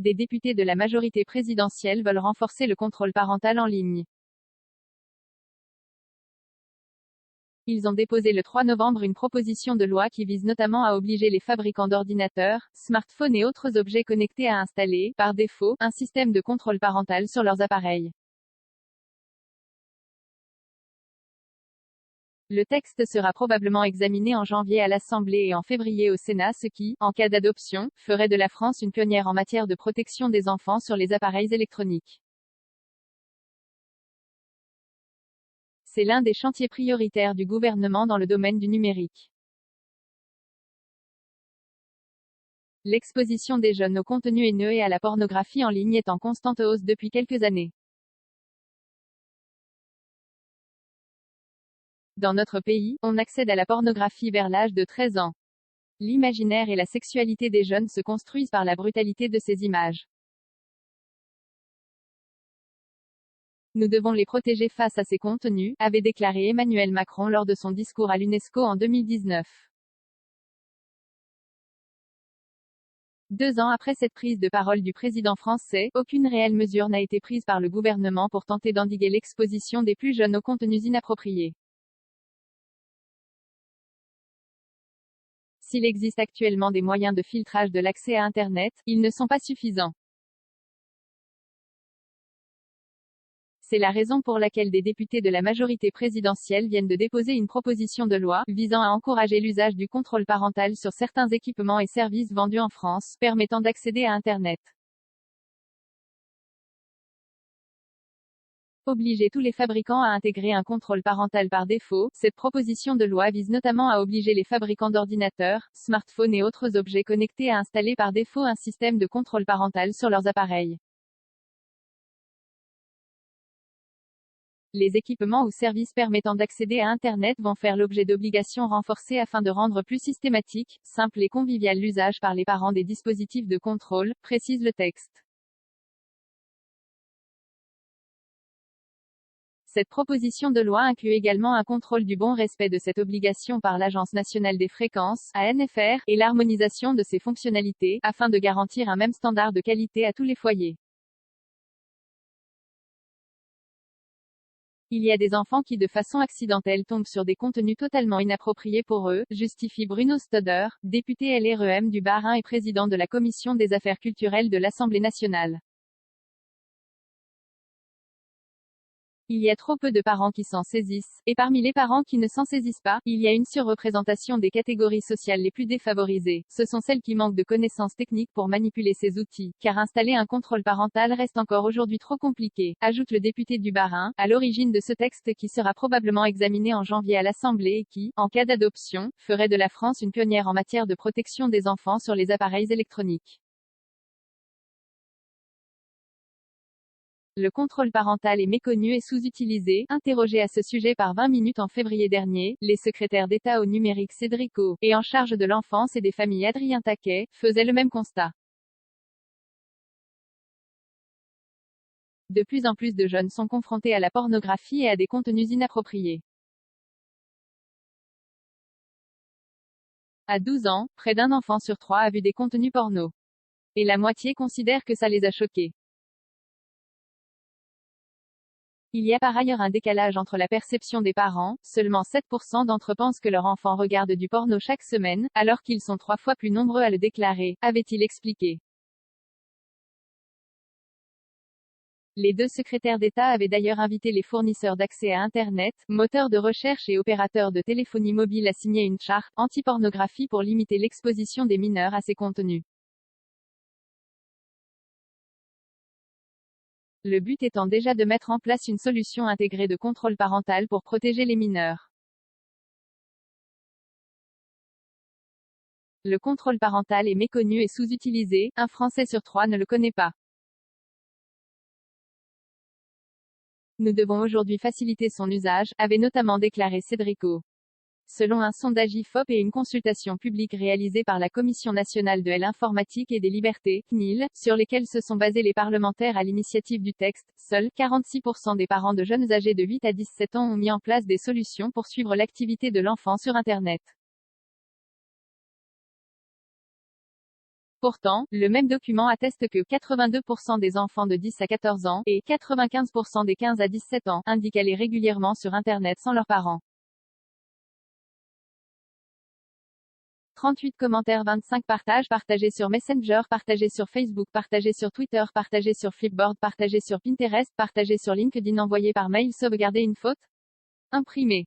des députés de la majorité présidentielle veulent renforcer le contrôle parental en ligne. Ils ont déposé le 3 novembre une proposition de loi qui vise notamment à obliger les fabricants d'ordinateurs, smartphones et autres objets connectés à installer, par défaut, un système de contrôle parental sur leurs appareils. Le texte sera probablement examiné en janvier à l'Assemblée et en février au Sénat, ce qui, en cas d'adoption, ferait de la France une pionnière en matière de protection des enfants sur les appareils électroniques. C'est l'un des chantiers prioritaires du gouvernement dans le domaine du numérique. L'exposition des jeunes aux contenus haineux et à la pornographie en ligne est en constante hausse depuis quelques années. Dans notre pays, on accède à la pornographie vers l'âge de 13 ans. L'imaginaire et la sexualité des jeunes se construisent par la brutalité de ces images. Nous devons les protéger face à ces contenus, avait déclaré Emmanuel Macron lors de son discours à l'UNESCO en 2019. 2 ans après cette prise de parole du président français, aucune réelle mesure n'a été prise par le gouvernement pour tenter d'endiguer l'exposition des plus jeunes aux contenus inappropriés. S'il existe actuellement des moyens de filtrage de l'accès à Internet, ils ne sont pas suffisants. C'est la raison pour laquelle des députés de la majorité présidentielle viennent de déposer une proposition de loi, visant à encourager l'usage du contrôle parental sur certains équipements et services vendus en France, permettant d'accéder à Internet. Obliger tous les fabricants à intégrer un contrôle parental par défaut, cette proposition de loi vise notamment à obliger les fabricants d'ordinateurs, smartphones et autres objets connectés à installer par défaut un système de contrôle parental sur leurs appareils. Les équipements ou services permettant d'accéder à Internet vont faire l'objet d'obligations renforcées afin de rendre plus systématique, simple et convivial l'usage par les parents des dispositifs de contrôle, précise le texte. Cette proposition de loi inclut également un contrôle du bon respect de cette obligation par l'Agence nationale des fréquences, ANFR, et l'harmonisation de ses fonctionnalités, afin de garantir un même standard de qualité à tous les foyers. Il y a des enfants qui de façon accidentelle tombent sur des contenus totalement inappropriés pour eux, justifie Bruno Stoder, député LREM du Bas-Rhin et président de la Commission des affaires culturelles de l'Assemblée nationale. Il y a trop peu de parents qui s'en saisissent, et parmi les parents qui ne s'en saisissent pas, il y a une surreprésentation des catégories sociales les plus défavorisées. Ce sont celles qui manquent de connaissances techniques pour manipuler ces outils, car installer un contrôle parental reste encore aujourd'hui trop compliqué, ajoute le député du Bas-Rhin, à l'origine de ce texte qui sera probablement examiné en janvier à l'Assemblée et qui, en cas d'adoption, ferait de la France une pionnière en matière de protection des enfants sur les appareils électroniques. Le contrôle parental est méconnu et sous-utilisé. Interrogé à ce sujet par 20 minutes en février dernier, les secrétaires d'État au numérique Cédric O, et en charge de l'enfance et des familles Adrien Taquet, faisaient le même constat. De plus en plus de jeunes sont confrontés à la pornographie et à des contenus inappropriés. À 12 ans, près d'un enfant sur 3 a vu des contenus porno. Et la moitié considère que ça les a choqués. Il y a par ailleurs un décalage entre la perception des parents, seulement 7% d'entre eux pensent que leur enfant regarde du porno chaque semaine, alors qu'ils sont 3 fois plus nombreux à le déclarer, avait-il expliqué. Les 2 secrétaires d'État avaient d'ailleurs invité les fournisseurs d'accès à Internet, moteurs de recherche et opérateurs de téléphonie mobile à signer une charte anti-pornographie pour limiter l'exposition des mineurs à ces contenus. Le but étant déjà de mettre en place une solution intégrée de contrôle parental pour protéger les mineurs. Le contrôle parental est méconnu et sous-utilisé, un Français sur 3 ne le connaît pas. Nous devons aujourd'hui faciliter son usage, avait notamment déclaré Cédric O. Selon un sondage IFOP et une consultation publique réalisée par la Commission nationale de l'informatique et des libertés, CNIL, sur lesquels se sont basés les parlementaires à l'initiative du texte, seuls 46% des parents de jeunes âgés de 8 à 17 ans ont mis en place des solutions pour suivre l'activité de l'enfant sur Internet. Pourtant, le même document atteste que 82% des enfants de 10 à 14 ans, et 95% des 15 à 17 ans, indiquent aller régulièrement sur Internet sans leurs parents. 38 commentaires, 25 partages, partagés sur Messenger, partagés sur Facebook, partagés sur Twitter, partagés sur Flipboard, partagés sur Pinterest, partagés sur LinkedIn, envoyés par mail, sauvegarder une faute? Imprimé.